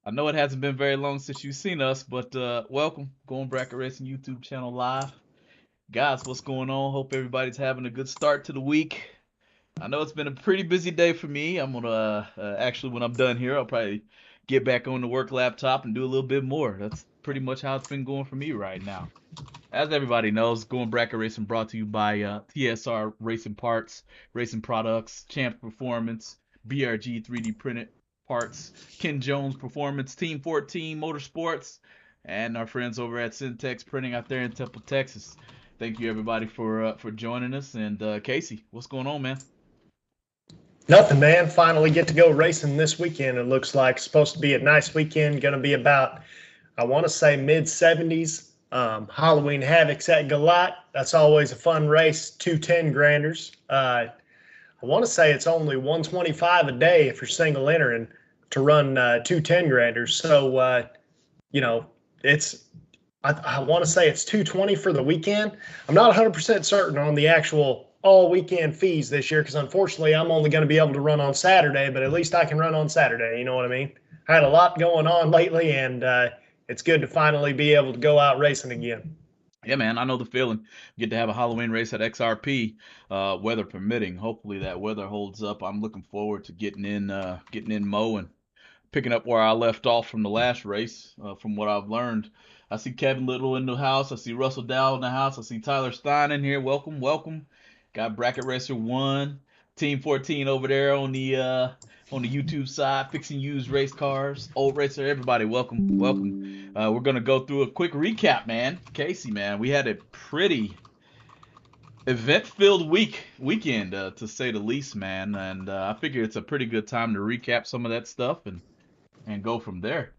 I know it hasn't been very long since you've seen us, but welcome. Going Bracket Racing YouTube channel live. Guys, what's going on? Hope everybody's having a good start to the week. I know it's been a pretty busy day for me. I'm gonna actually, when I'm done here, I'll probably get back on the work laptop and do a little bit more. That's pretty much how it's been going for me right now. As everybody knows, Going Bracket Racing brought to you by TSR Racing Parts, Racing Products, Champ Performance, BRG 3D Printed Parts, Ken Jones Performance, Team 14 Motorsports, and our friends over at Syntex Printing out there in Temple, Texas. Thank you everybody for joining us. And Casey, what's going on, man? Nothing, man. Finally get to go racing this weekend. It looks like it's supposed to be a nice weekend. Going to be about, I want to say, mid 70s. Halloween Havocs at Galat. That's always a fun race. 210 granders. I want to say it's only 125 a day if you're single entering to run 210 granders. So, you know, it's I want to say it's 220 for the weekend. I'm not 100% certain on the actual all weekend fees this year because unfortunately I'm only going to be able to run on Saturday, but at least I can run on Saturday. You know what I mean? I had a lot going on lately, and it's good to finally be able to go out racing again. Yeah, man, I know the feeling. Get to have a Halloween race at XRP, weather permitting. Hopefully that weather holds up. I'm looking forward to getting in Mo and picking up where I left off from the last race. From what I've learned, I see Kevin Little in the house. I see Russell Dow in the house. I see Tyler Stein in here. Welcome, welcome. Got Bracket Racer One, Team 14 over there on the YouTube side, fixing used race cars, old racer. Everybody, welcome, welcome. We're gonna go through a quick recap, man. Casey, man, we had a pretty event-filled weekend, to say the least, man. And I figure it's a pretty good time to recap some of that stuff and go from there.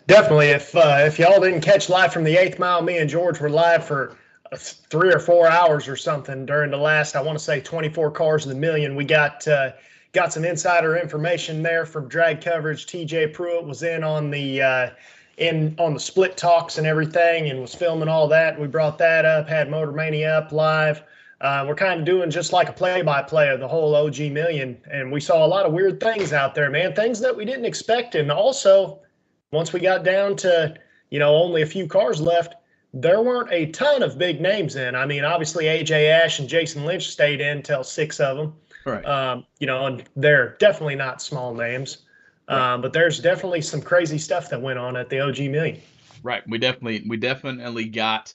Definitely. If y'all didn't catch live from the 8th mile, me and George were live for 3 or 4 hours or something during the last, I want to say, 24 cars in the million. We got some insider information there from drag coverage. TJ Pruitt was in on the split talks and everything, and was filming all that. We brought that up, had Motor Mania up live. We're kind of doing just like a play-by-play of the whole OG million, and we saw a lot of weird things out there, man. Things that we didn't expect, and also once we got down to only a few cars left, there weren't a ton of big names in. I mean, obviously AJ Ash and Jason Lynch stayed in till 6 of them. Right. And they're definitely not small names. Right. But there's definitely some crazy stuff that went on at the OG Million. Right. We definitely got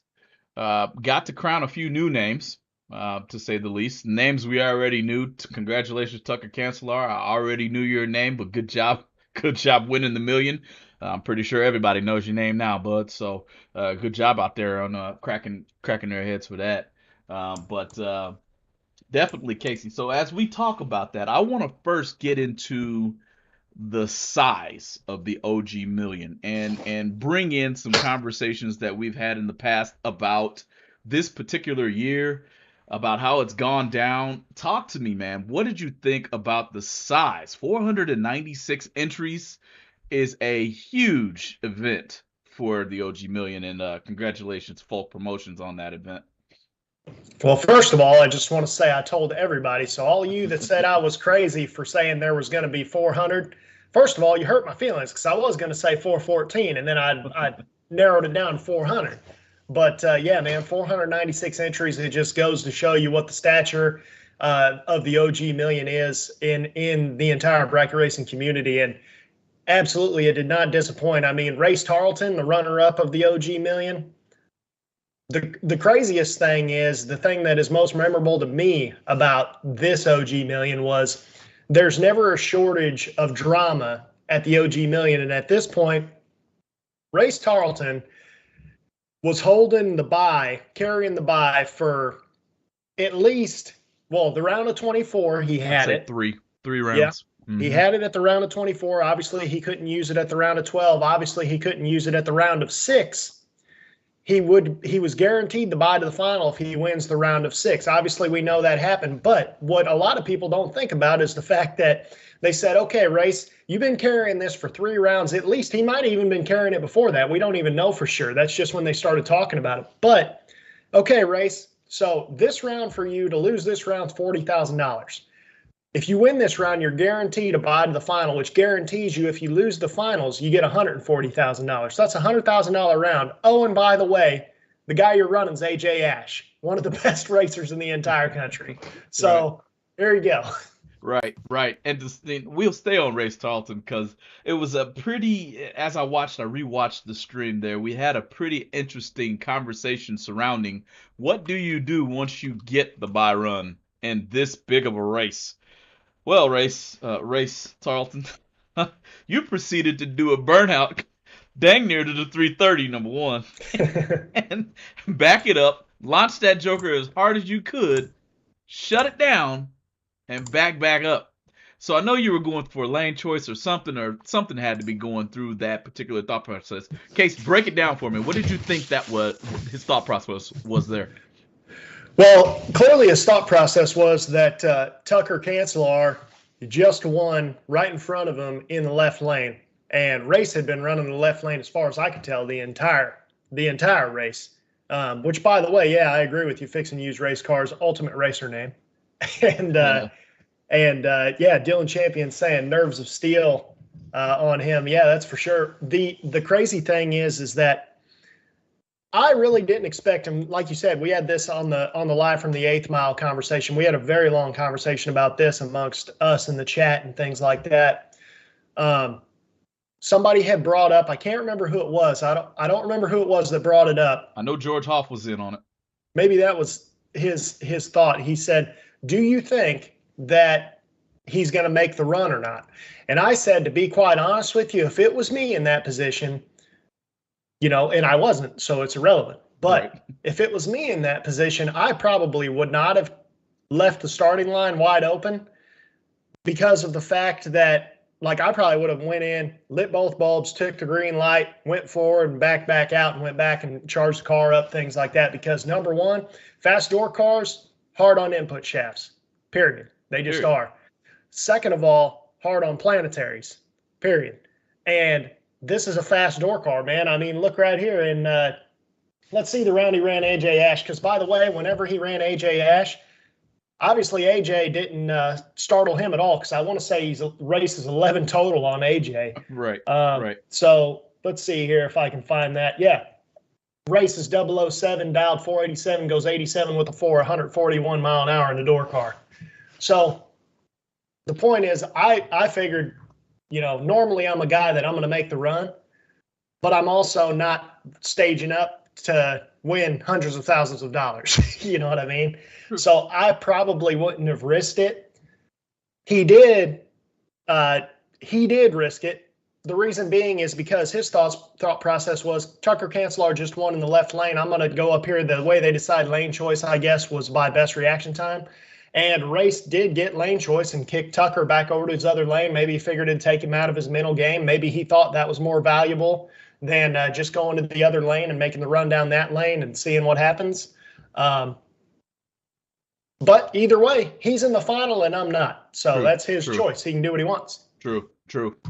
to crown a few new names, to say the least. Names we already knew. Congratulations, Tucker Cancelar. I already knew your name, but good job. Good job winning the million. I'm pretty sure everybody knows your name now, bud. So good job out there on cracking their heads for that. But definitely, Casey. So as we talk about that, I want to first get into the size of the OG million and bring in some conversations that we've had in the past about this particular year, about how it's gone down. Talk to me, man. What did you think about the size? 496 entries is a huge event for the OG million, and congratulations, Folk Promotions, on that event. Well, first of all, I just want to say I told everybody. So all you that said I was crazy for saying there was going to be 400, first of all, you hurt my feelings because I was going to say 414, and then I narrowed it down to 400. But yeah, man, 496 entries. It just goes to show you what the stature of the OG million is in the entire bracket racing community. And absolutely, it did not disappoint. I mean, Race Tarleton, the runner-up of the OG million. The craziest thing is, the thing that is most memorable to me about this OG million was there's never a shortage of drama at the OG million. And at this point, Race Tarleton was holding the bye, carrying the bye for at least, well, the round of 24, he had it. Three rounds. Yeah. Mm-hmm. He had it at the round of 24. Obviously, he couldn't use it at the round of 12. Obviously, he couldn't use it at the round of 6. He was guaranteed the bye to the final if he wins the round of 6. Obviously, we know that happened. But what a lot of people don't think about is the fact that they said, okay, Race, you've been carrying this for 3 rounds. At least he might have even been carrying it before that. We don't even know for sure. That's just when they started talking about it. But, okay, Race, so this round for you, to lose this round, is $40,000. if you win this round, you're guaranteed a bye to the final, which guarantees you if you lose the finals, you get $140,000. So that's a $100,000 round. Oh, and by the way, the guy you're running is AJ Ash, one of the best racers in the entire country. Right. So there you go. Right, right. And we'll stay on Race Tarleton because it was a pretty, as I rewatched the stream there, we had a pretty interesting conversation surrounding what do you do once you get the bye run in this big of a race? Well, Race Tarleton, you proceeded to do a burnout dang near to the 330, number one, and back it up, launch that Joker as hard as you could, shut it down, and back up. So I know you were going for a lane choice or something had to be going through that particular thought process. Case, break it down for me. What did you think that was his thought process was there? Well, clearly his thought process was that Tucker Cancelar just won right in front of him in the left lane, and Race had been running the left lane as far as I could tell the entire race. Which, by the way, yeah, I agree with you. Fixing to use race cars, ultimate racer name, and Yeah. yeah, Dylan Champion saying nerves of steel on him. Yeah, that's for sure. The crazy thing is that I really didn't expect him. Like you said, we had this on the live from the 8th Mile conversation. We had a very long conversation about this amongst us in the chat and things like that. Somebody had brought up, I can't remember who it was. I don't remember who it was that brought it up. I know George Hoff was in on it. Maybe that was his thought. He said, "Do you think that he's going to make the run or not?" And I said, to be quite honest with you, if it was me in that position, and I wasn't, so it's irrelevant. Right. But if it was me in that position, I probably would not have left the starting line wide open because of the fact that, like, I probably would have went in, lit both bulbs, took the green light, went forward and back out and went back and charged the car up, things like that. Because number one, fast door cars, hard on input shafts, period. They just are. Second of all, hard on planetaries, period. And this is a fast door car, man. I mean, look right here. And let's see the round he ran AJ Ash. Because, by the way, whenever he ran AJ Ash, obviously AJ didn't startle him at all. Because I want to say he's races 11 total on AJ. Right. Right. So let's see here if I can find that. Yeah. Races 007, dialed 487, goes 87 with a 141 mile an hour in the door car. So the point is, I figured, normally I'm a guy that I'm going to make the run, but I'm also not staging up to win hundreds of thousands of dollars. You know what I mean? So I probably wouldn't have risked it. He did risk it. The reason being is because his thought process was Tucker Cancelar just won in the left lane. I'm going to go up here. The way they decide lane choice, I guess, was by best reaction time. And Race did get lane choice and kicked Tucker back over to his other lane. Maybe he figured it'd take him out of his mental game. Maybe he thought that was more valuable than just going to the other lane and making the run down that lane and seeing what happens. But either way, he's in the final and I'm not. So that's his choice. He can do what he wants. True.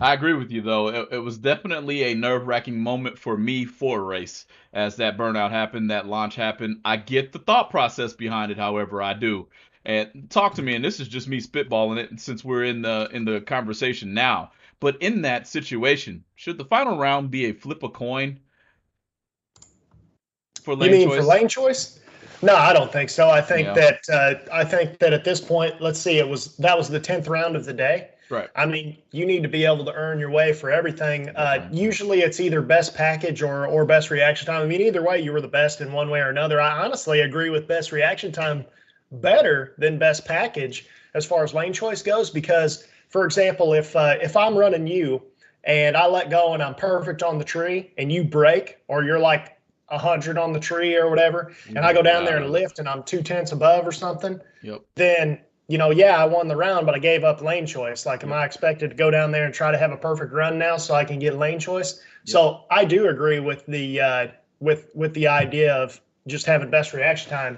I agree with you, though. It was definitely a nerve-wracking moment for me for a race as that burnout happened, that launch happened. I get the thought process behind it, however, I do. And talk to me, and this is just me spitballing it since we're in the conversation now. But in that situation, should the final round be a flip a coin for lane choice? You mean for lane choice? No, I don't think so. I think that at this point, let's see, that was the 10th round of the day. Right. I mean, you need to be able to earn your way for everything. Usually it's either best package or best reaction time. I mean, either way, you were the best in one way or another. I honestly agree with best reaction time better than best package as far as lane choice goes. Because, for example, if I'm running you and I let go and I'm perfect on the tree and you break, or you're like 100 on the tree or whatever, and I go down there and lift and I'm 2/10 above or something, then I won the round, but I gave up lane choice. Like, am I expected to go down there and try to have a perfect run now so I can get lane choice? Yep. So I do agree with the with the idea of just having best reaction time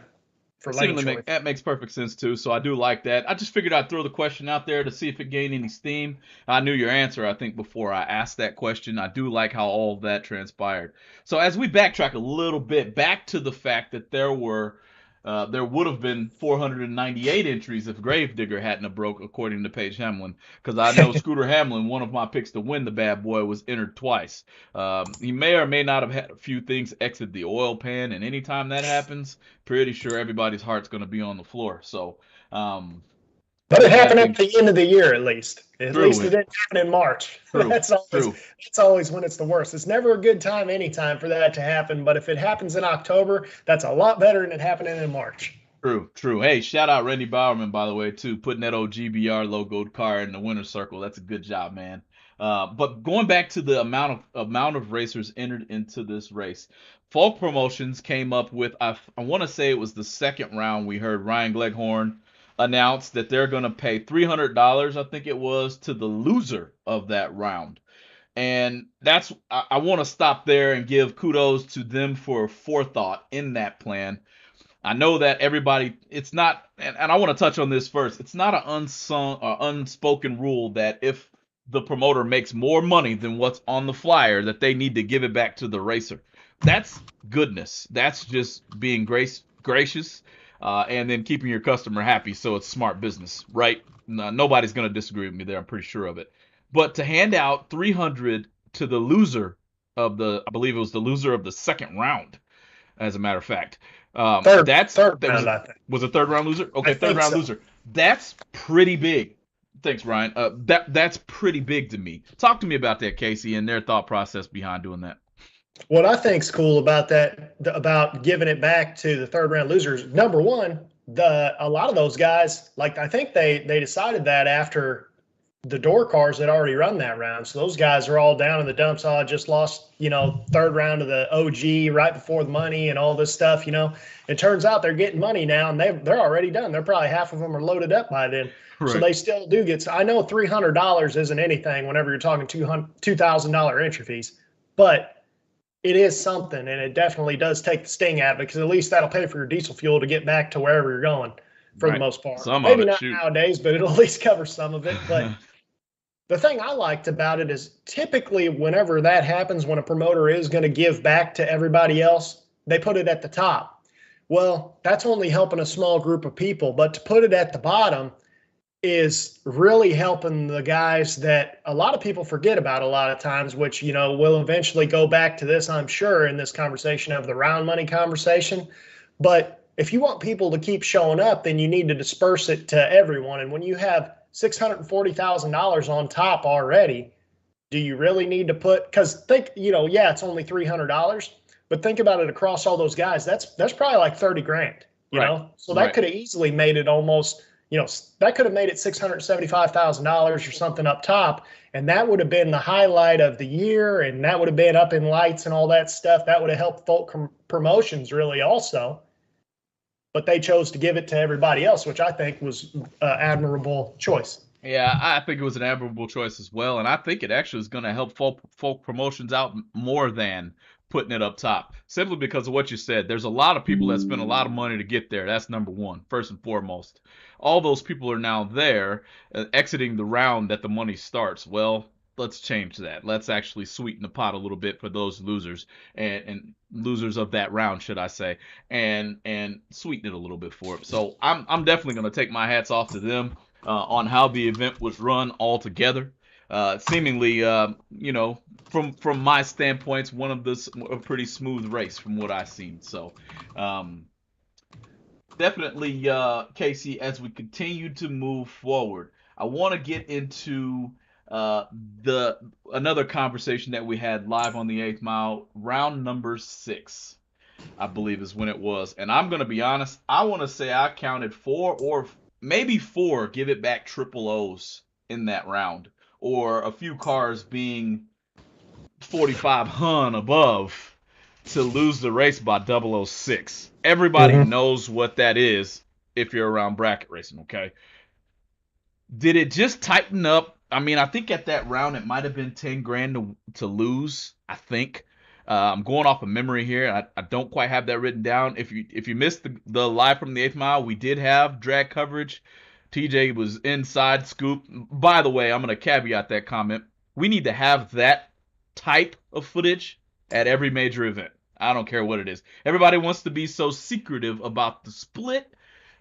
for lane choice. That makes perfect sense too. So I do like that. I just figured I'd throw the question out there to see if it gained any steam. I knew your answer, I think, before I asked that question. I do like how all of that transpired. So as we backtrack a little bit back to the fact that there were There would have been 498 entries if Gravedigger hadn't have broke, according to Paige Hamlin. Because I know Scooter Hamlin, one of my picks to win the bad boy, was entered twice. He may or may not have had a few things exit the oil pan, and anytime that happens, pretty sure everybody's heart's going to be on the floor. So, But it good bad happened at things. the end of the year, at least. At least True, it didn't happen in March. true, true. That's always when it's the worst. It's never a good time anytime for that to happen. But if it happens in October, that's a lot better than it happening in March. True, true. Hey, shout out Randy Bowerman, by the way, too, putting that old GBR logoed car in the winner's circle. That's a good job, man. But going back to the amount of racers entered into this race, Folk Promotions came up with, I want to say it was the second round. We heard Ryan Gleghorn announce that they're going to pay $300, I think it was, to the loser of that round. And I want to stop there and give kudos to them for forethought in that plan. I know that everybody, it's not, and I want to touch on this first. It's not an unsung or unspoken rule that if the promoter makes more money than what's on the flyer, that they need to give it back to the racer. That's goodness. That's just being gracious, and then keeping your customer happy. So it's smart business, right? No, nobody's going to disagree with me there. I'm pretty sure of it. But to hand out 300 to the loser I believe it was the loser of the second round, as a matter of fact. Third That round, I think. was a third round loser. I Okay, third think round so. loser. That's pretty big. Thanks, Ryan. That's pretty big to me. Talk to me about that, Casey, and their thought process behind doing that. What I think's cool about that, about giving it back to the third round losers, number one, a lot of those guys, like I think they decided that after the door cars had already run that round. So those guys are all down in the dumps. Oh, I just lost, third round of the OG right before the money and all this stuff. It turns out they're getting money now, and they're already done. They're probably half of them are loaded up by then. So Right. they still do get. I know $300 isn't anything whenever you're talking $2,000 entry fees, but it is something, and it definitely does take the sting out of it, because at least that'll pay for your diesel fuel to get back to wherever you're going for the Right. most part. Some of Maybe it, not shoot. nowadays, but it'll at least cover some of it. But the thing I liked about it is typically whenever that happens, when a promoter is going to give back to everybody else, they put it at the top. Well, that's only helping a small group of people, but to put it at the bottom is really helping the guys that a lot of people forget about a lot of times, which, will eventually go back to this, I'm sure, in this conversation of the round money conversation. But if you want people to keep showing up, then you need to disperse it to everyone. And when you have $640,000 on top already, do you really need to put, because think, yeah, it's only $300, but think about it across all those guys. That's probably like 30 grand, Right. So that Right. could have easily made it almost, that could have made it $675,000 or something up top. And that would have been the highlight of the year. And that would have been up in lights and all that stuff. That would have helped Folk Promotions really also. But they chose to give it to everybody else, which I think was an admirable choice. Yeah, I think it was an admirable choice as well, and I think it actually is going to help folk promotions out more than putting it up top, simply because of what you said. There's a lot of people that spend a lot of money to get there. That's number one, first and foremost. All those people are now there, exiting the round that the money starts. Well, let's change that. Let's actually sweeten the pot a little bit for those losers and losers of that round, should I say, and sweeten it a little bit for them. So I'm definitely going to take my hats off to them on how the event was run altogether. Seemingly, from my standpoints, a pretty smooth race from what I've seen. So, definitely, Casey, as we continue to move forward, I want to get into the another conversation that we had live on the Eighth Mile, round number 6. I believe is when it was. And I'm going to be honest, I want to say I counted 4 or maybe 4 give it back triple O's in that round, or a few cars being 45 hun above to lose the race by 006. Everybody Mm-hmm. knows what that is if you're around bracket racing, okay? Did it just tighten up? I mean, I think at that round it might have been 10 grand to lose, I think. I'm going off of memory here. I don't quite have that written down. If you missed the live from the Eighth Mile, we did have drag coverage. TJ was inside scoop. By the way, I'm going to caveat that comment. We need to have that type of footage at every major event. I don't care what it is. Everybody wants to be so secretive about the split.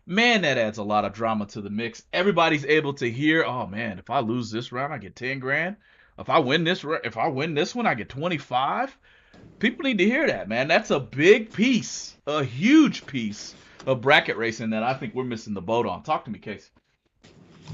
Man, that adds a lot of drama to the mix. Everybody's able to hear, oh man, if I lose this round, I get 10 grand. If I win this one, I get 25. People need to hear that, man. That's a big piece, a huge piece of bracket racing that I think we're missing the boat on. Talk to me, Casey.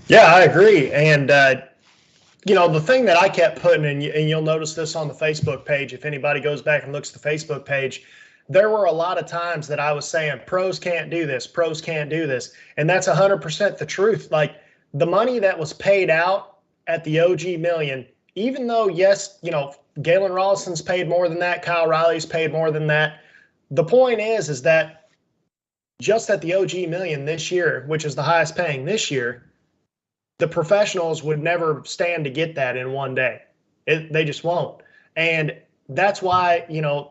Yeah, I agree. And the thing that I kept putting, and you'll notice this on the Facebook page, if anybody goes back and looks at the Facebook page, there were a lot of times that I was saying pros can't do this, pros can't do this. And that's 100% the truth. Like the money that was paid out at the OG Million, even though, yes, Galen Rollison's paid more than that, Kyle Riley's paid more than that. The point is that just at the OG Million this year, which is the highest paying this year, the professionals would never stand to get that in one day. They just won't. And that's why,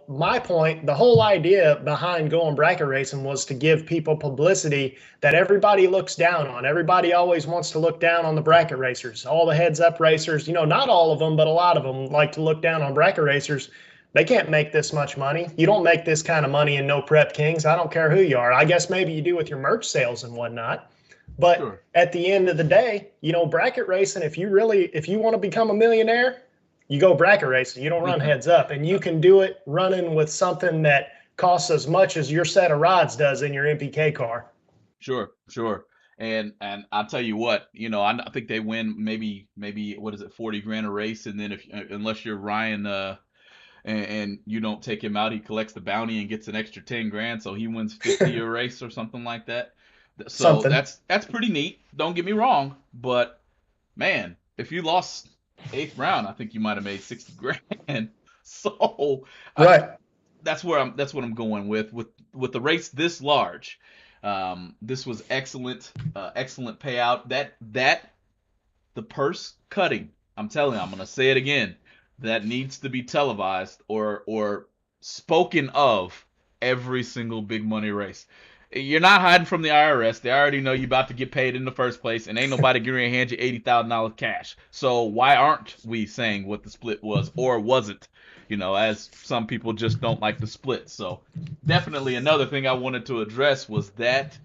my point, the whole idea behind going bracket racing was to give people publicity that everybody looks down on. Everybody always wants to look down on the bracket racers, all the heads up racers, not all of them, but a lot of them like to look down on bracket racers. They can't make this much money. You don't make this kind of money in No Prep Kings. I don't care who you are. I guess maybe you do with your merch sales and whatnot. But Sure. at the end of the day, bracket racing, if you want to become a millionaire, you go bracket racing. You don't run heads up. And you can do it running with something that costs as much as your set of rods does in your MPK car. Sure, sure. And I'll tell you what, I think they win maybe what is it, 40 grand a race, and then if unless you're Ryan and you don't take him out, he collects the bounty and gets an extra 10 grand, so he wins 50 a race or something like that. So Something. that's pretty neat. Don't get me wrong, but man, if you lost eighth round, I think you might have made 60 grand. So I, Right. that's what I'm going with the race this large. This was excellent, excellent payout. That the purse cutting. I'm telling you, I'm gonna say it again. That needs to be televised or spoken of every single big money race. You're not hiding from the IRS. They already know you're about to get paid in the first place, and ain't nobody going to hand you $80,000 cash. So why aren't we saying what the split was or wasn't? As some people just don't like the split. So definitely another thing I wanted to address was that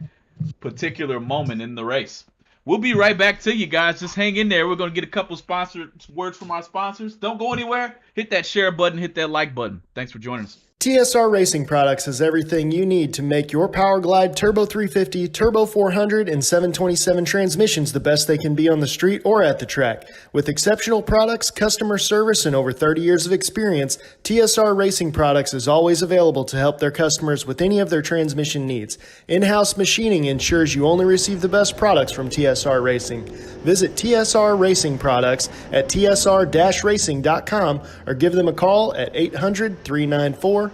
particular moment in the race. We'll be right back to you guys. Just hang in there. We're going to get a couple sponsored words from our sponsors. Don't go anywhere. Hit that share button. Hit that like button. Thanks for joining us. TSR Racing Products has everything you need to make your Power Glide Turbo 350, Turbo 400, and 727 transmissions the best they can be on the street or at the track. With exceptional products, customer service, and over 30 years of experience, TSR Racing Products is always available to help their customers with any of their transmission needs. In-house machining ensures you only receive the best products from TSR Racing. Visit TSR Racing Products at tsr-racing.com or give them a call at 800-394-5889.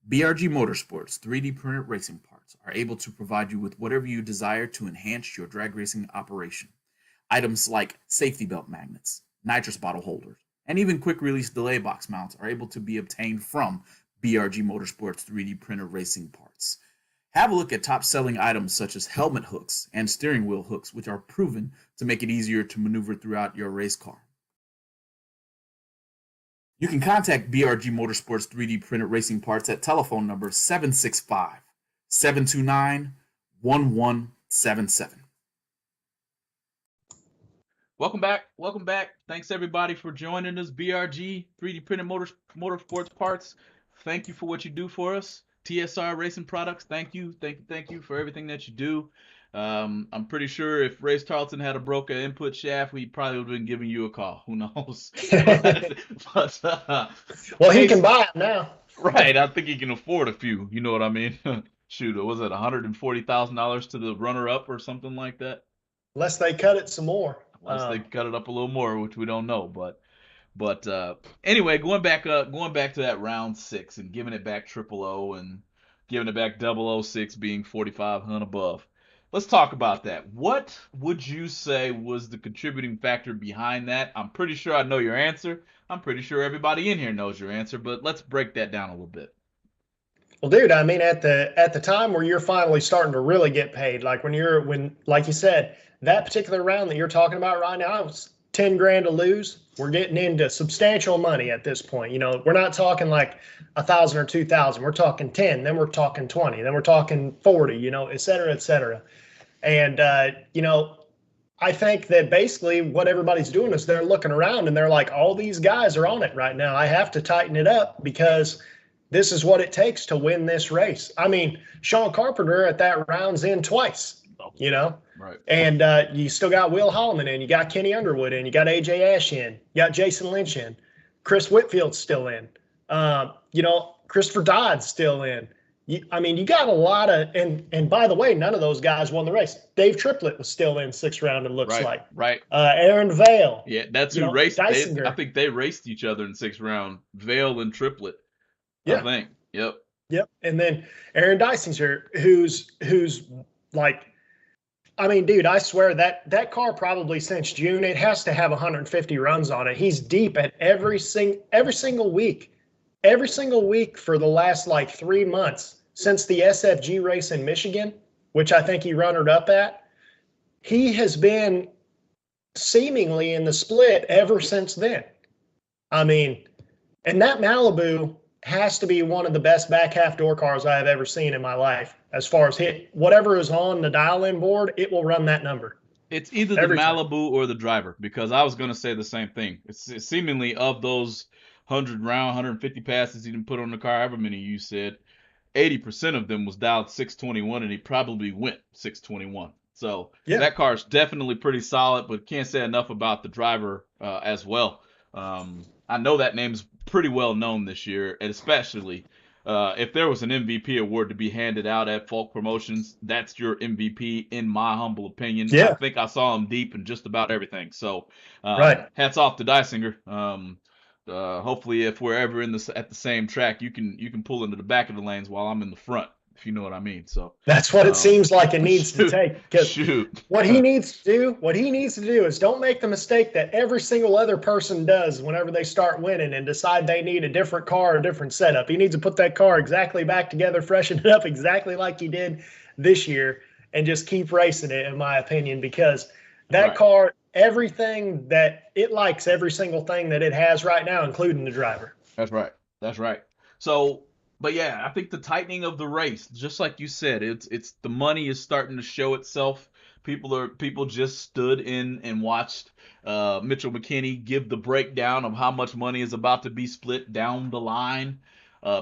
BRG Motorsports 3D printed racing parts are able to provide you with whatever you desire to enhance your drag racing operation. Items like safety belt magnets, nitrous bottle holders, and even quick release delay box mounts are able to be obtained from BRG Motorsports 3D printed racing parts. Have a look at top selling items such as helmet hooks and steering wheel hooks, which are proven to make it easier to maneuver throughout your race car. You can contact BRG Motorsports 3D printed racing parts at telephone number 765-729-1177. Welcome back. Welcome back. Thanks everybody for joining us. BRG 3D printed motorsports parts. Thank you for what you do for us. TSR Racing Products. Thank you for everything that you do. I'm pretty sure if Race Tarleton had a broken input shaft, we probably would have been giving you a call. Who knows? Well, he can buy it now. Right. I think he can afford a few. You know what I mean? Shoot, was it $140,000 to the runner-up or something like that? Unless they cut it some more. Unless they cut it up a little more, which we don't know. But anyway, going back to that round 6 and giving it back triple O and giving it back 006 being 4,500 above. Let's talk about that. What would you say was the contributing factor behind that? I'm pretty sure I know your answer. I'm pretty sure everybody in here knows your answer, but let's break that down a little bit. Well, dude, I mean, at the time where you're finally starting to really get paid, like when like you said, that particular round that you're talking about right now, it's 10 grand to lose. We're getting into substantial money at this point. We're not talking like 1,000 or 2,000. We're talking 10, then we're talking 20, then we're talking 40. Et cetera, et cetera. And I think that basically what everybody's doing is they're looking around and they're like, all these guys are on it right now. I have to tighten it up because this is what it takes to win this race. I mean, Sean Carpenter at that round's in twice, Right. And you still got Will Holloman in, you got Kenny Underwood in, you got AJ Ash in, you got Jason Lynch in, Chris Whitfield's still in, Christopher Dodd's still in. You got a lot of, and by the way, none of those guys won the race. Dave Triplett was still in sixth round, it looks like. Right. Aaron Vale. Yeah, that's who raced. Dysinger. I think they raced each other in sixth round. Vale and Triplett. Yeah. I think. Yep. And then Aaron Dysinger, who's like, dude, I swear that car probably since June, it has to have 150 runs on it. He's deep at every single week. Every single week for the last like 3 months since the SFG race in Michigan, which I think he runnered up at, he has been seemingly in the split ever since then. And that Malibu has to be one of the best back half door cars I have ever seen in my life. As far as hit, whatever is on the dial-in board, it will run that number. It's either the Malibu or the driver, because I was going to say the same thing. It's seemingly of those 100 round, 150 passes he didn't put on the car, however many you said, 80% of them was dialed 621, and he probably went 621. So that car is definitely pretty solid, but can't say enough about the driver as well. I know that name's pretty well known this year, and especially if there was an MVP award to be handed out at Falk Promotions, that's your MVP in my humble opinion. Yeah. I think I saw him deep in just about everything. So hats off to Dysinger. Hopefully, if we're ever at the same track, you can pull into the back of the lanes while I'm in the front, if you know what I mean. So that's what it seems like it needs to take. Because what he needs to do is don't make the mistake that every single other person does whenever they start winning and decide they need a different car or a different setup. He needs to put that car exactly back together, freshen it up exactly like he did this year, and just keep racing it, in my opinion, because that car, everything that it likes, every single thing that it has right now, including the driver. That's right. So, but yeah, I think the tightening of the race, just like you said, it's the money is starting to show itself. People just stood in and watched Mitchell McKinney give the breakdown of how much money is about to be split down the line.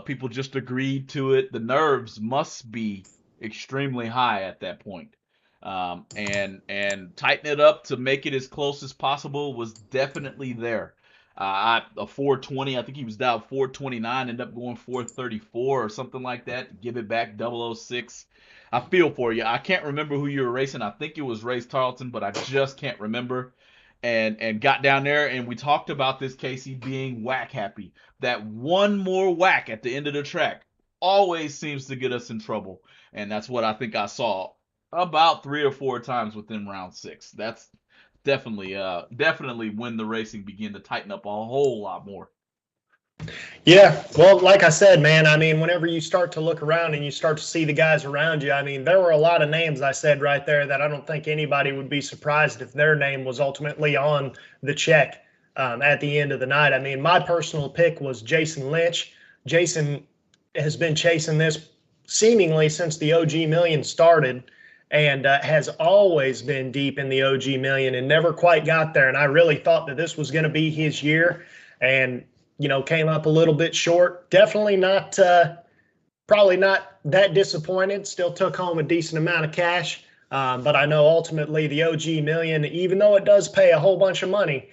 People just agreed to it. The nerves must be extremely high at that point. And tighten it up to make it as close as possible was definitely there. A 420, I think he was down 429, ended up going 434 or something like that. Give it back 006. I feel for you. I can't remember who you were racing. I think it was Race Tarleton, but I just can't remember. And got down there, and we talked about this, Casey, being whack happy. That one more whack at the end of the track always seems to get us in trouble. And that's what I think I saw about 3 or 4 times within round 6. That's definitely when the racing began to tighten up a whole lot more. Yeah, well, like I said, man, whenever you start to look around and you start to see the guys around you, there were a lot of names I said right there that I don't think anybody would be surprised if their name was ultimately on the check at the end of the night. My personal pick was Jason Lynch. Jason has been chasing this seemingly since the OG Million started, and has always been deep in the OG Million and never quite got there. And I really thought that this was going to be his year, and came up a little bit short. Definitely not, probably not that disappointed. Still took home a decent amount of cash. But I know ultimately the OG Million, even though it does pay a whole bunch of money,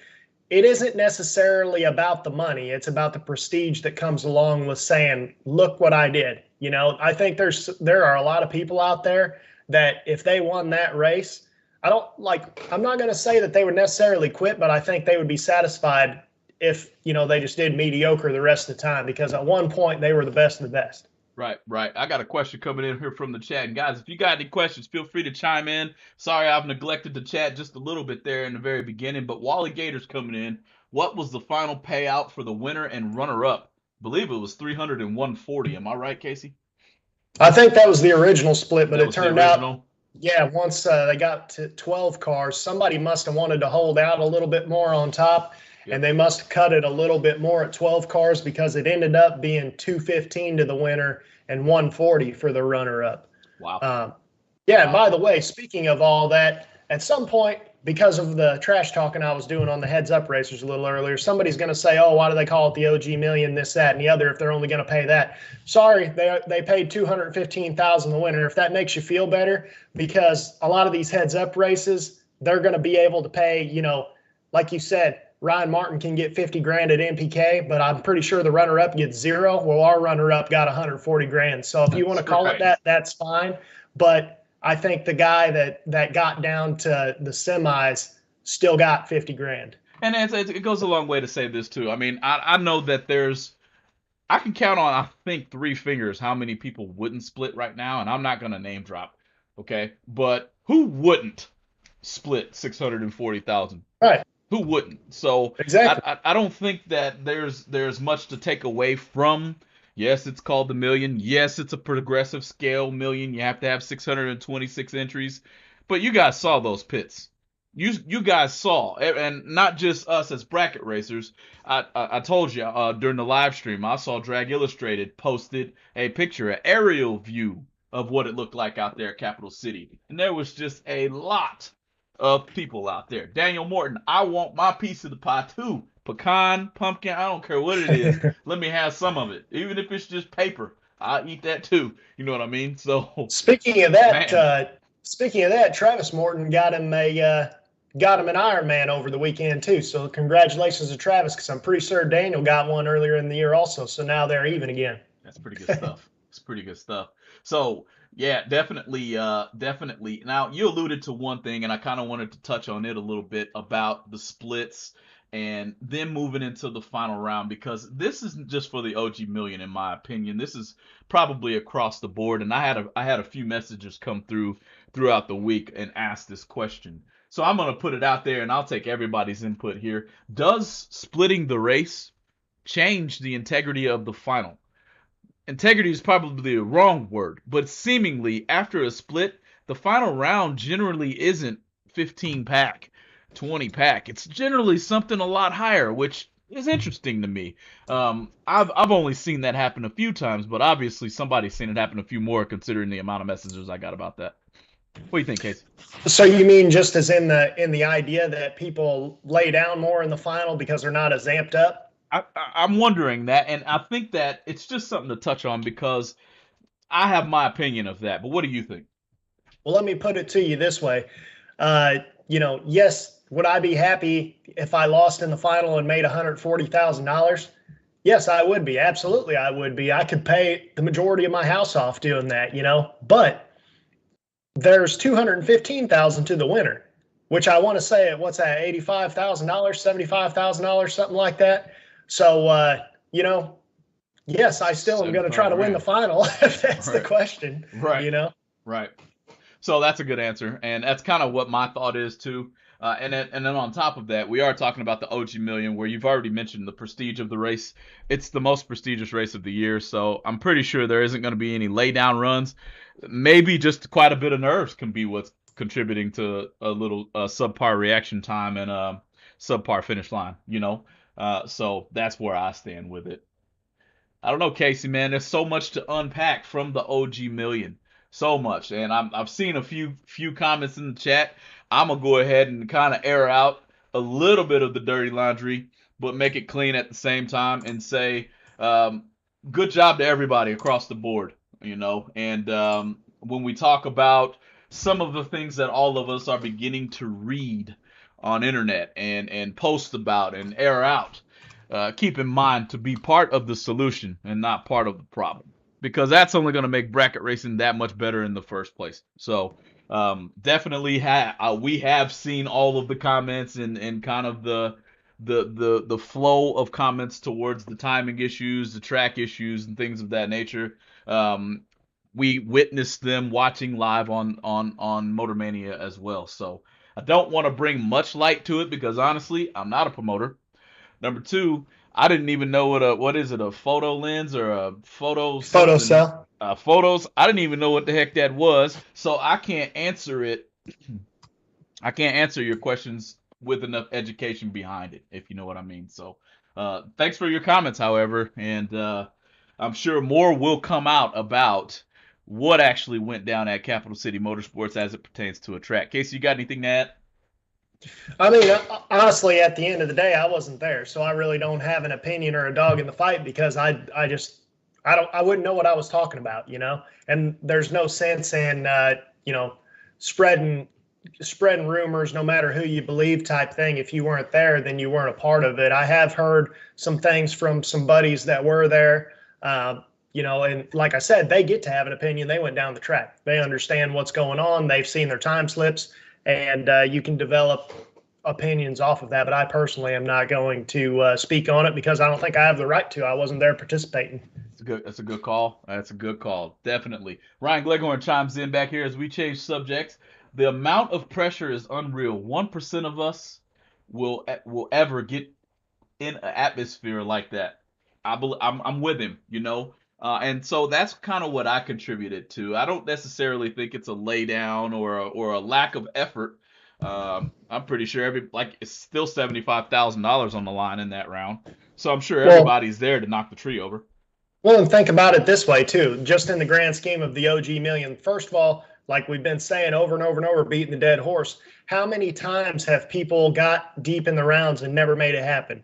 it isn't necessarily about the money. It's about the prestige that comes along with saying, look what I did. I think there are a lot of people out there that if they won that race, I'm not going to say that they would necessarily quit, but I think they would be satisfied if, they just did mediocre the rest of the time, because at one point they were the best of the best. Right. I got a question coming in here from the chat. And guys, if you got any questions, feel free to chime in. Sorry, I've neglected the chat just a little bit there in the very beginning, but Wally Gator's coming in. What was the final payout for the winner and runner-up? I believe it was $301.40. Am I right, Casey? I think that was the original split, but That it was the turned out, original. yeah, once they got to 12 cars, somebody must have wanted to hold out a little bit more on top, and Yep. they must have cut it a little bit more at 12 cars because it ended up being 215 to the winner and 140 for the runner up. Wow. Um, yeah, and Wow. by the way, speaking of all that, at some point, because of the trash talking I was doing on the heads up racers a little earlier, somebody's going to say, oh, why do they call it the OG million, this, that, and the other if they're only going to pay that? Sorry, they paid 215,000 the winner. If that makes you feel better, because a lot of these heads up races, they're going to be able to pay, like you said, Ryan Martin can get 50 grand at NPK, but I'm pretty sure the runner up gets zero. Well, our runner up got 140 grand. So if you want to That's call it right. that, that's fine. But I think the guy that got down to the semis still got 50 grand. And it goes a long way to say this too. I mean, I know that I can count on, I think, 3 fingers how many people wouldn't split right now, and I'm not gonna name drop, okay? But who wouldn't split 640,000? Right. Who wouldn't? So Exactly. I don't think that there's much to take away from. Yes, it's called the million. Yes, it's a progressive scale million. You have to have 626 entries, but you guys saw those pits. You guys saw, and not just us as bracket racers. I told you during the live stream, I saw Drag Illustrated posted a picture, an aerial view of what it looked like out there at Capital City, and there was just a lot of people out there. Daniel Morton, I want my piece of the pie too. Pecan, pumpkin, I don't care what it is. Let me have some of it. Even if it's just paper, I'll eat that too. You know what I mean? So, speaking of man, that, Travis Morton got him an Iron Man over the weekend too. So congratulations to Travis, because I'm pretty sure Daniel got one earlier in the year also. So now they're even again. that's pretty good stuff. It's pretty good stuff. So, yeah, definitely. Now, you alluded to one thing, and I kind of wanted to touch on it a little bit about the splits and then moving into the final round, because this isn't just for the OG million, in my opinion. This is probably across the board, and I had a few messages come throughout the week and ask this question. So I'm gonna put it out there, and I'll take everybody's input here. Does splitting the race change the integrity of the final? Integrity is probably the wrong word, but seemingly after a split, the final round generally isn't 15 pack, 20 pack. It's generally something a lot higher, which is interesting to me. I've only seen that happen a few times, but obviously somebody's seen it happen a few more considering the amount of messages I got about that. What do you think, Casey? So you mean just as in the idea that people lay down more in the final because they're not as amped up? I'm wondering that, and I think that it's just something to touch on because I have my opinion of that. But what do you think? Well, let me put it to you this way. Yes, would I be happy if I lost in the final and made $140,000? Yes, I would be. Absolutely, I would be. I could pay the majority of my house off doing that. But there's 215,000 to the winner, which I want to say, what's that, $85,000, $75,000, something like that. So, yes, I still am going to try to win the final if that's the question. Right. Right. So that's a good answer, and that's kind of what my thought is too. And then on top of that, we are talking about the OG Million, where you've already mentioned the prestige of the race. It's the most prestigious race of the year, so I'm pretty sure there isn't going to be any lay down runs. Maybe just quite a bit of nerves can be what's contributing to a little subpar reaction time and subpar finish line. So that's where I stand with it. I don't know, Casey, man. There's so much to unpack from the OG Million, so much, and I've seen a few comments in the chat. I'm gonna go ahead and kind of air out a little bit of the dirty laundry, but make it clean at the same time, and say, good job to everybody across the board. And when we talk about some of the things that all of us are beginning to read on internet and post about and air out, keep in mind to be part of the solution and not part of the problem, because that's only going to make bracket racing that much better in the first place. So definitely we have seen all of the comments and kind of the flow of comments towards the timing issues, the track issues, and things of that nature. We witnessed them watching live on Motor Mania as well. So I don't want to bring much light to it because honestly, I'm not a promoter. Number two, I didn't even know what is it, a photo lens or a photo Photo something, cell. photos. I didn't even know what the heck that was, so I can't answer it. I can't answer your questions with enough education behind it, if you know what I mean. So, thanks for your comments, however, and I'm sure more will come out about what actually went down at Capital City Motorsports as it pertains to a track. Casey, you got anything to add? I mean, honestly, at the end of the day, I wasn't there, so I really don't have an opinion or a dog in the fight because I wouldn't know what I was talking about, you know. And there's no sense in you know, spreading rumors, no matter who you believe, type thing. If you weren't there, then you weren't a part of it. I have heard some things from some buddies that were there. You know, and like I said, they get to have an opinion. They went down the track. They understand what's going on. They've seen their time slips, and you can develop opinions off of that. But I personally am not going to speak on it because I don't think I have the right to. I wasn't there participating. That's a good call. That's a good call. Definitely. Ryan Gleghorn chimes in back here as we change subjects. The amount of pressure is unreal. 1% of us will ever get in an atmosphere like that. I'm with him, you know. And so that's kind of what I contributed to. I don't necessarily think it's a lay down or a lack of effort. I'm pretty sure it's still $75,000 on the line in that round. So I'm sure Well, everybody's there to knock the tree over. Well, and think about it this way too, just in the grand scheme of the OG million. First of all, like we've been saying over and over and over, beating the dead horse. How many times have people got deep in the rounds and never made it happen?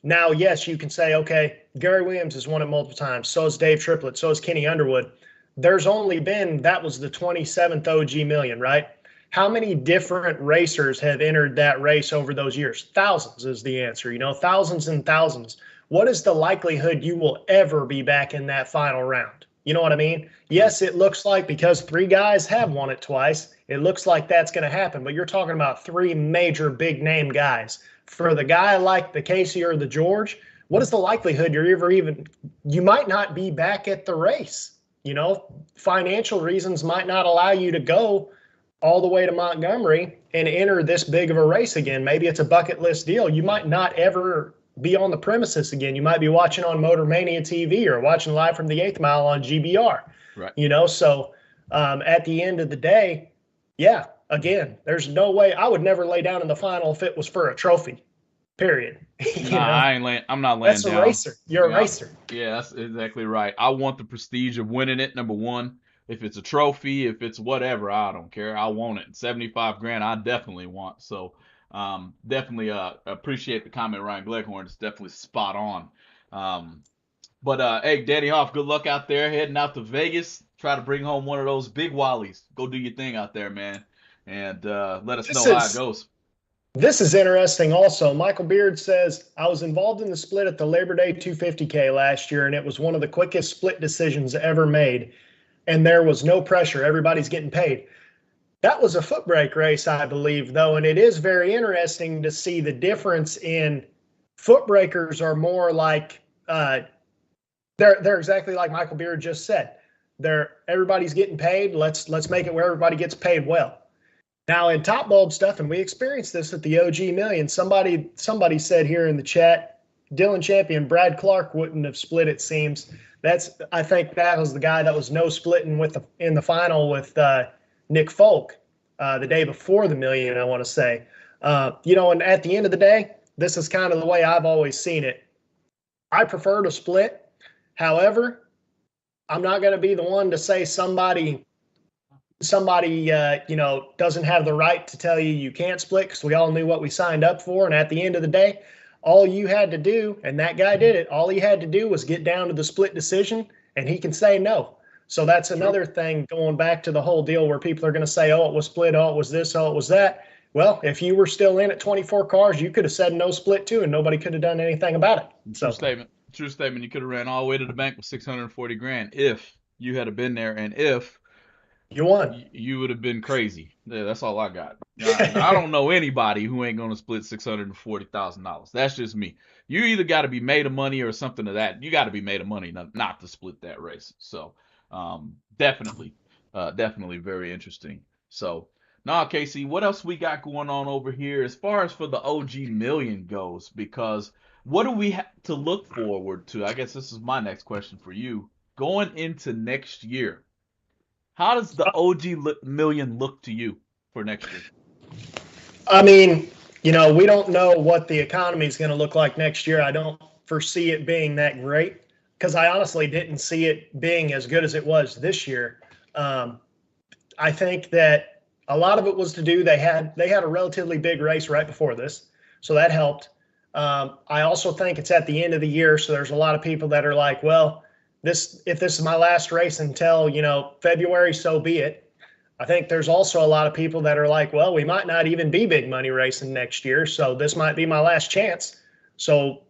Now, yes, you can say, okay, Gary Williams has won it multiple times. So has Dave Triplett. So has Kenny Underwood. There's only been, that was the 27th OG million, right? How many different racers have entered that race over those years? Thousands is the answer, you know, thousands and thousands. What is the likelihood you will ever be back in that final round? You know what I mean? Yes, it looks like because three guys have won it twice, it looks like that's going to happen. But you're talking about three major big name guys. For the guy like the Casey or the George, what is the likelihood you're ever even, you might not be back at the race? You know, financial reasons might not allow you to go all the way to Montgomery and enter this big of a race again. Maybe it's a bucket list deal. You might not ever be on the premises again. You might be watching on Motor Mania TV or watching live from the 8th Mile on GBR. Right. You know, so at the end of the day, yeah, again, there's no way I would never lay down in the final if it was for a trophy. Period. I'm not laying That's down. a racer. You're Yeah. a racer. Yeah, that's exactly right. I want the prestige of winning it, number one. If it's a trophy, if it's whatever, I don't care. I want it. 75 grand, I definitely want. So, definitely appreciate the comment, Ryan Gleghorn. It's definitely spot on. But hey, Danny Hoff, good luck out there heading out to Vegas. Try to bring home one of those big wallies. Go do your thing out there, man. And let us know how it goes. This is interesting also. Michael Beard says, I was involved in the split at the Labor Day 250K last year, and it was one of the quickest split decisions ever made. And there was no pressure. Everybody's getting paid. That was a foot brake race, I believe, though. And it is very interesting to see the difference in foot breakers are more like they're exactly like Michael Beard just said. Everybody's getting paid. Let's make it where everybody gets paid well. Now in top bulb stuff, and we experienced this at the OG Million. Somebody said here in the chat, Dylan Champion, Brad Clark wouldn't have split. It seems I think that was the guy that was no splitting in the final with Nick Folk the day before the Million. I want to say, you know, and at the end of the day, this is kind of the way I've always seen it. I prefer to split. However, I'm not going to be the one to say somebody you know, doesn't have the right to tell you can't split, because we all knew what we signed up for. And at the end of the day, all you had to do, and that guy did it, all he had to do was get down to the split decision, and he can say no. So that's another thing, going back to the whole deal where people are going to say, oh, it was split, oh, it was this, oh, it was that. Well, if you were still in at 24 cars, you could have said no split too, and nobody could have done anything about it. True statement. True statement. You could have ran all the way to the bank with 640 grand if you had been there, and if you won, you would have been crazy. Yeah, that's all I got. I don't know anybody who ain't gonna split $640,000. That's just me. You either got to be made of money or something of that. You got to be made of money not to split that race. So, definitely very interesting. So, now, Casey, what else we got going on over here as far as for the OG Million goes? Because what do we have to look forward to? I guess this is my next question for you. Going into next year, how does the OG million look to you for next year? I mean, we don't know what the economy is going to look like next year. I don't foresee it being that great because I honestly didn't see it being as good as it was this year. I think that a lot of it was to do they had a relatively big race right before this, so that helped. I also think it's at the end of the year, so there's a lot of people that are like, well, if this is my last race until February, so be it. I think there's also a lot of people that are like, well, we might not even be big money racing next year, so this might be my last chance. So,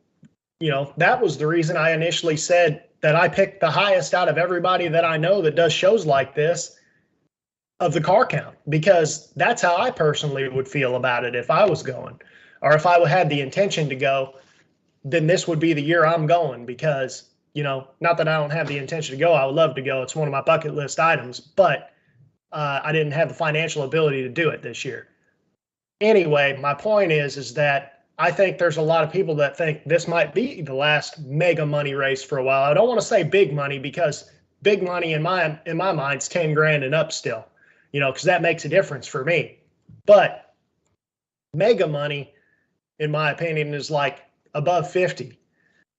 that was the reason I initially said that I picked the highest out of everybody that I know that does shows like this of the car count, because that's how I personally would feel about it if I was going, or if I had the intention to go, then this would be the year I'm going because, not that I don't have the intention to go. I would love to go. It's one of my bucket list items, but I didn't have the financial ability to do it this year. Anyway, my point is that I think there's a lot of people that think this might be the last mega money race for a while. I don't want to say big money because big money in my mind is 10 grand and up still, because that makes a difference for me. But mega money, in my opinion, is like above 50.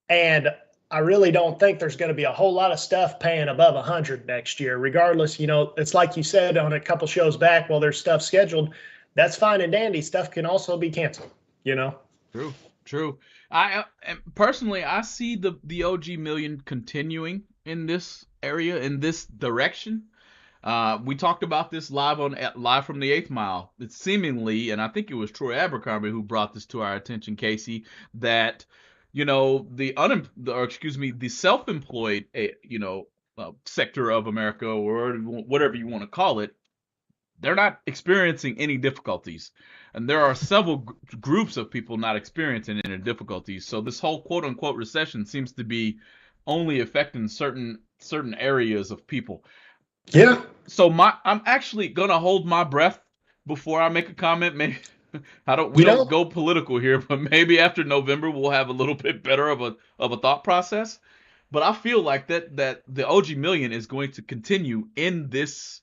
And I really don't think there's going to be a whole lot of stuff paying above 100 next year. Regardless, it's like you said on a couple shows back, well, there's stuff scheduled. That's fine and dandy. Stuff can also be canceled, True. I personally, I see the OG million continuing in this area, in this direction. We talked about this live from the 8th Mile. It's seemingly, and I think it was Troy Abercrombie who brought this to our attention, Casey, that the self-employed, sector of America, or whatever you want to call it, they're not experiencing any difficulties, and there are several groups of people not experiencing any difficulties. So this whole quote-unquote recession seems to be only affecting certain areas of people. Yeah. So I'm actually gonna hold my breath before I make a comment. Maybe we don't go political here, but maybe after November we'll have a little bit better of a thought process. But I feel like that the OG million is going to continue in this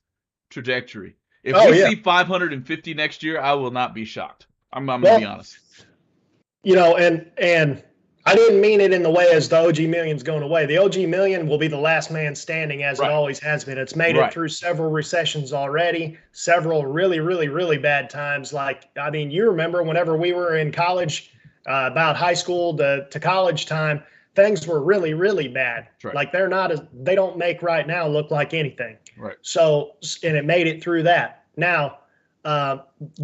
trajectory. If we see 550 next year, I will not be shocked. I'm gonna be honest. And I didn't mean it in the way as the OG million's going away. The OG million will be the last man standing, as it always has been. It's made it through several recessions already, several really, really, really bad times. You remember whenever we were in college, about high school to college time, things were really, really bad. Right. Like they don't make right now look like anything. Right. So, and it made it through that. Now,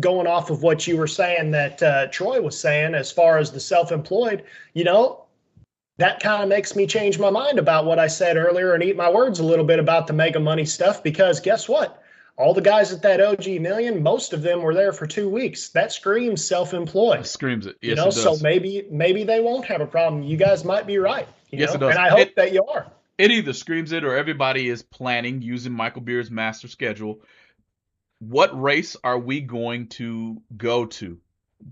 going off of what you were saying that Troy was saying, as far as the self-employed, that kind of makes me change my mind about what I said earlier and eat my words a little bit about the mega money stuff, because guess what? All the guys at that OG million, most of them were there for 2 weeks. That screams self-employed. It screams it. Yes, it does. So maybe they won't have a problem. You guys might be right. Yes, it does. And I hope that you are. It either screams it or everybody is planning using Michael Beer's master schedule. What race are we going to go to?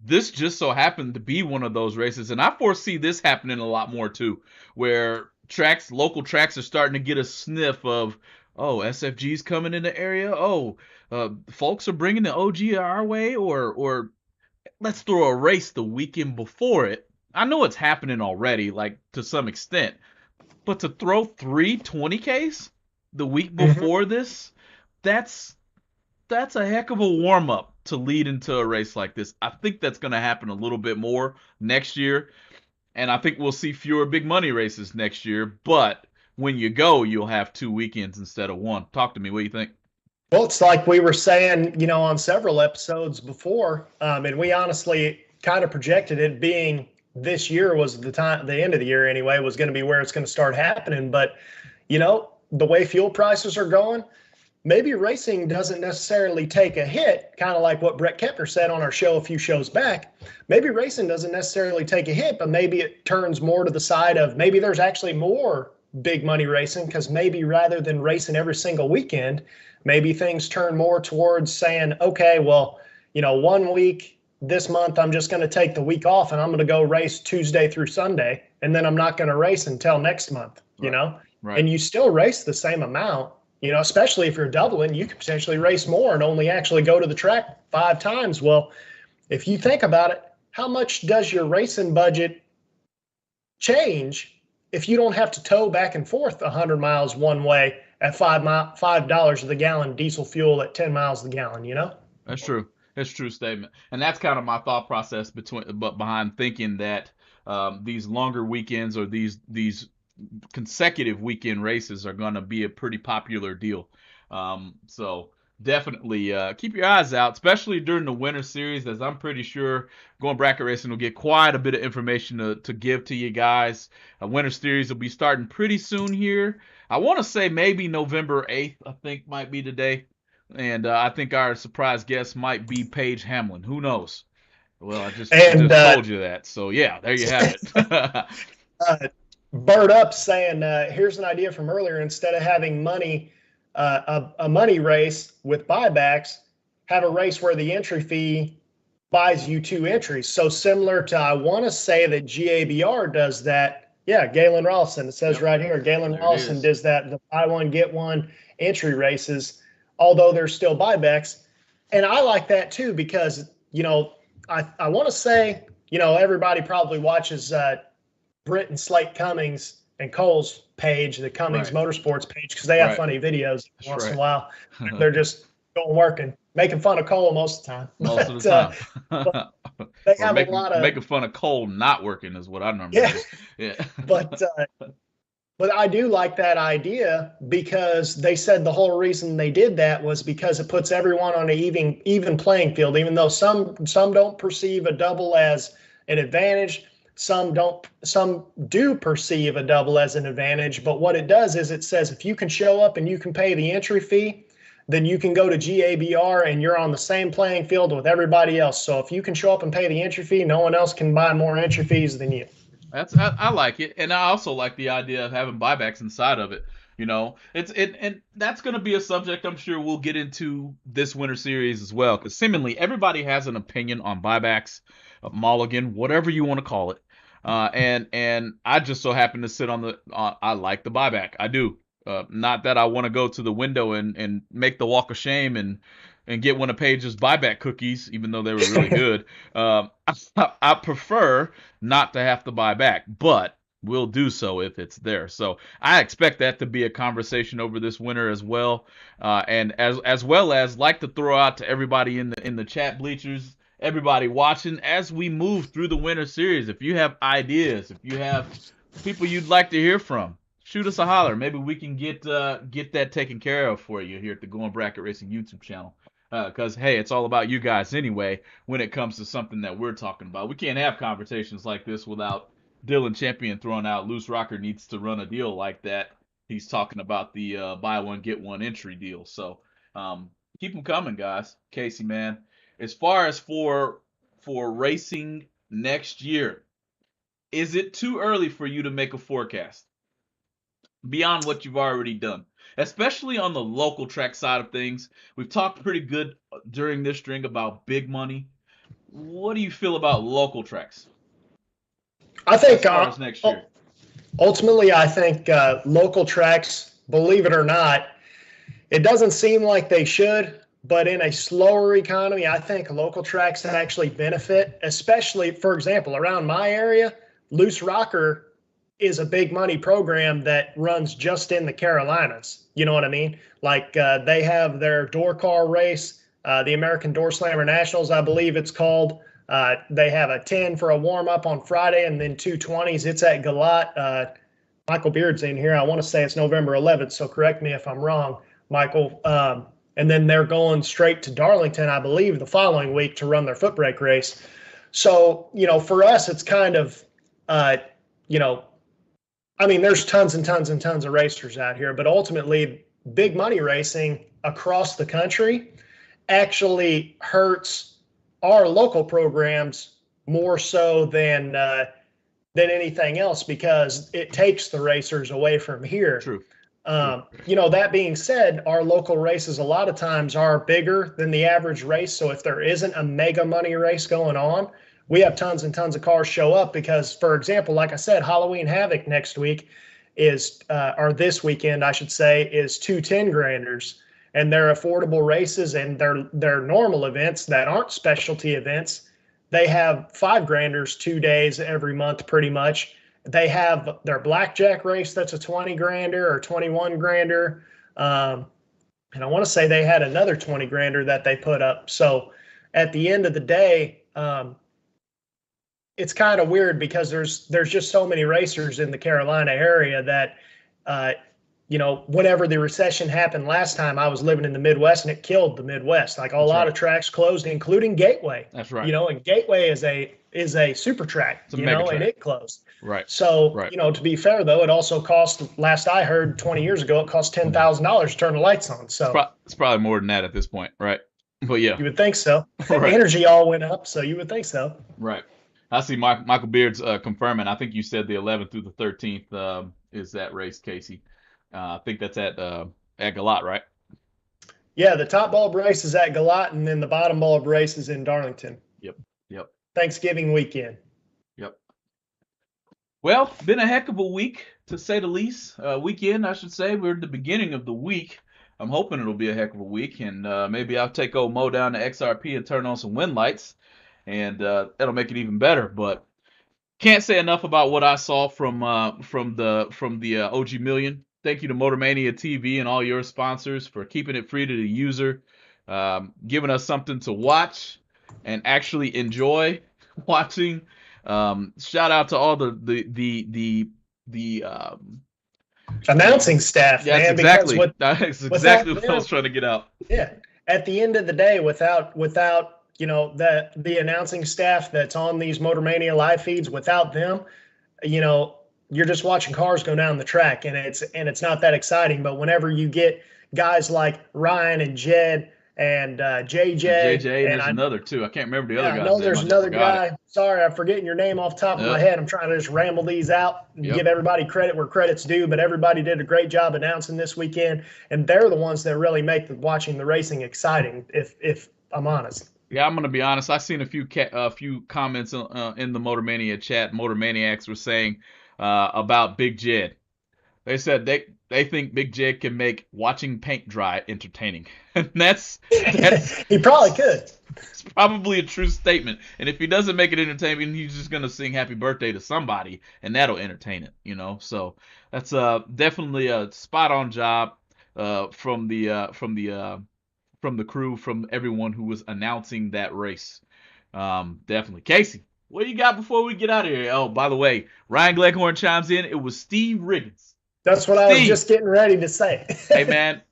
This just so happened to be one of those races, and I foresee this happening a lot more too, where local tracks are starting to get a sniff of, SFG's coming in the area. Folks are bringing the OG our way, or let's throw a race the weekend before it. I know it's happening already, like to some extent, but to throw 3 20Ks the week before this, that's a heck of a warm-up to lead into a race like this. I think that's going to happen a little bit more next year, and I think we'll see fewer big money races next year, but when you go, you'll have 2 weekends instead of 1. Talk to me. What do you think? Well, it's like we were saying, on several episodes before, and we honestly kind of projected it being this year was the end of the year anyway, was going to be where it's going to start happening. But, the way fuel prices are going, maybe racing doesn't necessarily take a hit, kind of like what Brett Kepner said on our show a few shows back. Maybe racing doesn't necessarily take a hit, but maybe it turns more to the side of maybe there's actually more big money racing, because maybe rather than racing every single weekend, maybe things turn more towards saying, okay, well, 1 week this month I'm just going to take the week off and I'm going to go race Tuesday through Sunday, and then I'm not going to race until next month, you know? Right. And you still race the same amount, you know, especially if you're doubling, you could potentially race more and only actually go to the track 5 times. Well, if you think about it, how much does your racing budget change if you don't have to tow back and forth 100 miles one way at $5 the gallon diesel fuel at 10 miles the gallon, you know? That's true. That's a true statement, and that's kind of my thought process behind thinking that these longer weekends or these consecutive weekend races are going to be a pretty popular deal. So definitely keep your eyes out, especially during the winter series, as I'm pretty sure Going Bracket Racing will get quite a bit of information to give to you guys. Winter series will be starting pretty soon here. I want to say maybe November 8th, I think might be the day. And I think our surprise guest might be Paige Hamlin. Who knows? Well, I just told you that. So, yeah, there you have it. Bird Up saying, here's an idea from earlier. Instead of having money, a money race with buybacks, have a race where the entry fee buys you 2 entries. So similar to, I want to say that GABR does that. Yeah, Galen Rollison. It says right here, Galen Rollison does that. The buy one, get one entry races, although there's still buybacks. And I like that too, because, you know, I want to say, you know, everybody probably watches Britt and Slate Cummings and Cole's page, the Cummings Motorsports page, because they have funny videos once in a while. They're just going working, making fun of Cole most of the time. Most of the time. They have a lot of making fun of Cole not working is what I normally do. Yeah. But I do like that idea, because they said the whole reason they did that was because it puts everyone on an even playing field, even though some don't perceive a double as an advantage. Some do perceive a double as an advantage. But what it does is it says if you can show up and you can pay the entry fee, then you can go to GABR and you're on the same playing field with everybody else. So if you can show up and pay the entry fee, no one else can buy more entry fees than you. I like it, and I also like the idea of having buybacks inside of it. You know, and that's going to be a subject I'm sure we'll get into this winter series as well, because seemingly everybody has an opinion on buybacks, mulligan, whatever you want to call it. And I just so happen to sit on I like the buyback. I do. Not that I want to go to the window and make the walk of shame and get one of Paige's buyback cookies, even though they were really good. I prefer not to have to buy back, but we'll do so if it's there. So I expect that to be a conversation over this winter as well. And as well as like to throw out to everybody in the chat bleachers, everybody watching, as we move through the winter series, if you have ideas, if you have people you'd like to hear from, shoot us a holler. Maybe we can get that taken care of for you here at the Going Bracket Racing YouTube channel. Because, hey, it's all about you guys anyway when it comes to something that we're talking about. We can't have conversations like this without Dylan Champion throwing out Loose Rocker needs to run a deal like that. He's talking about the buy one, get one entry deal. So keep them coming, guys. Casey, man. As far as for racing next year, is it too early for you to make a forecast beyond what you've already done? Especially on the local track side of things. We've talked pretty good during this string about big money. What do you feel about local tracks? I think next year? Ultimately, I think local tracks, believe it or not, it doesn't seem like they should, but in a slower economy, I think local tracks actually benefit, especially, for example, around my area, Loose Rocker is a big money program that runs just in the Carolinas. You know what I mean? Like they have their door car race, the American Door Slammer Nationals, I believe it's called. They have a 10 for a warm up on Friday and then 220s. It's at Galat. Michael Beard's in here. I want to say it's November 11th. So correct me if I'm wrong, Michael. And then they're going straight to Darlington, I believe, the following week to run their foot brake race. So, you know, for us, it's kind of, you know, I mean, there's tons and tons and tons of racers out here, but ultimately big money racing across the country actually hurts our local programs more so than anything else, because it takes the racers away from here. True. That being said, our local races a lot of times are bigger than the average race. So if there isn't a mega money race going on, we have tons and tons of cars show up because, for example, like I said, Halloween Havoc next week or this weekend, I should say, is 2 10-granders. And they're affordable races, and they're normal events that aren't specialty events. They have 5-granders 2 days every month, pretty much. They have their blackjack race that's a 20-grander or 21-grander. And I want to say they had another 20-grander that they put up. So at the end of the day, it's kind of weird because there's just so many racers in the Carolina area that, whenever the recession happened last time, I was living in the Midwest and it killed the Midwest. Like a lot of tracks closed, including Gateway. That's right. And Gateway is a super track, it's a mega track. And it closed. Right. So, to be fair though, it also cost, last I heard 20 years ago, it cost $10,000 to turn the lights on. So it's probably more than that at this point. Right. But yeah. You would think so. Right. The energy all went up. So you would think so. Right. I see Michael Beard's confirming. I think you said the 11th through the 13th is that race, Casey. I think that's at Galat, right? Yeah, the top bulb race is at Galat, and then the bottom bulb race is in Darlington. Yep. Thanksgiving weekend. Yep. Well, been a heck of a week, to say the least. Weekend, I should say. We're at the beginning of the week. I'm hoping it'll be a heck of a week, and maybe I'll take old Mo down to XRP and turn on some wind lights, and that'll make it even better. But can't say enough about what I saw from the OG Million. Thank you to Motormania TV and all your sponsors for keeping it free to the user, giving us something to watch and actually enjoy watching. Shout out to all the announcing staff. Yes, man, exactly. That's exactly what I was trying to get out. Yeah. At the end of the day, without the announcing staff that's on these Motormania live feeds, without them, you're just watching cars go down the track, and it's not that exciting. But whenever you get guys like Ryan and Jed and JJ, and there's another too. I can't remember the other guy. I know there's another guy. Sorry, I'm forgetting your name off the top of my head. I'm trying to just ramble these out and give everybody credit where credit's due. But everybody did a great job announcing this weekend, and they're the ones that really make watching the racing exciting. If I'm honest. Yeah, I'm gonna be honest. I've seen a few comments in the Motormania chat. Motormaniacs were saying about Big Jed. They said they think Big Jed can make watching paint dry entertaining. And that's he probably could. It's probably a true statement. And if he doesn't make it entertaining, he's just gonna sing happy birthday to somebody, and that'll entertain it, So that's definitely a spot on job from the crew, from everyone who was announcing that race. Definitely. Casey, what do you got before we get out of here? Oh, by the way, Ryan Gleghorn chimes in. It was Steve Riggins. That's what I was just getting ready to say. Hey, man,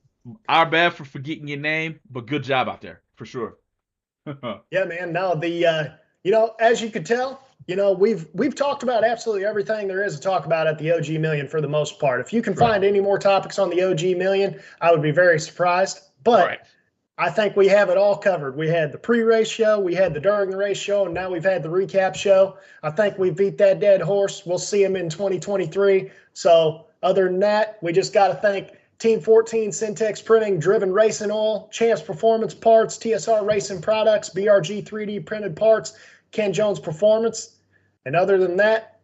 our bad for forgetting your name, but good job out there, for sure. Yeah, man. No, as you could tell, we've talked about absolutely everything there is to talk about at the OG Million for the most part. If you can find any more topics on the OG Million, I would be very surprised. But I think we have it all covered. We had the pre-race show, we had the during the race show, and now we've had the recap show. I think we beat that dead horse. We'll see him in 2023. So other than that, we just got to thank Team 14, Syntex Printing, Driven Racing Oil, Champs Performance Parts, TSR Racing Products, BRG 3D Printed Parts, Ken Jones Performance. And other than that,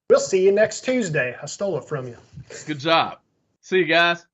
we'll see you next Tuesday. I stole it from you. Good job. See you guys.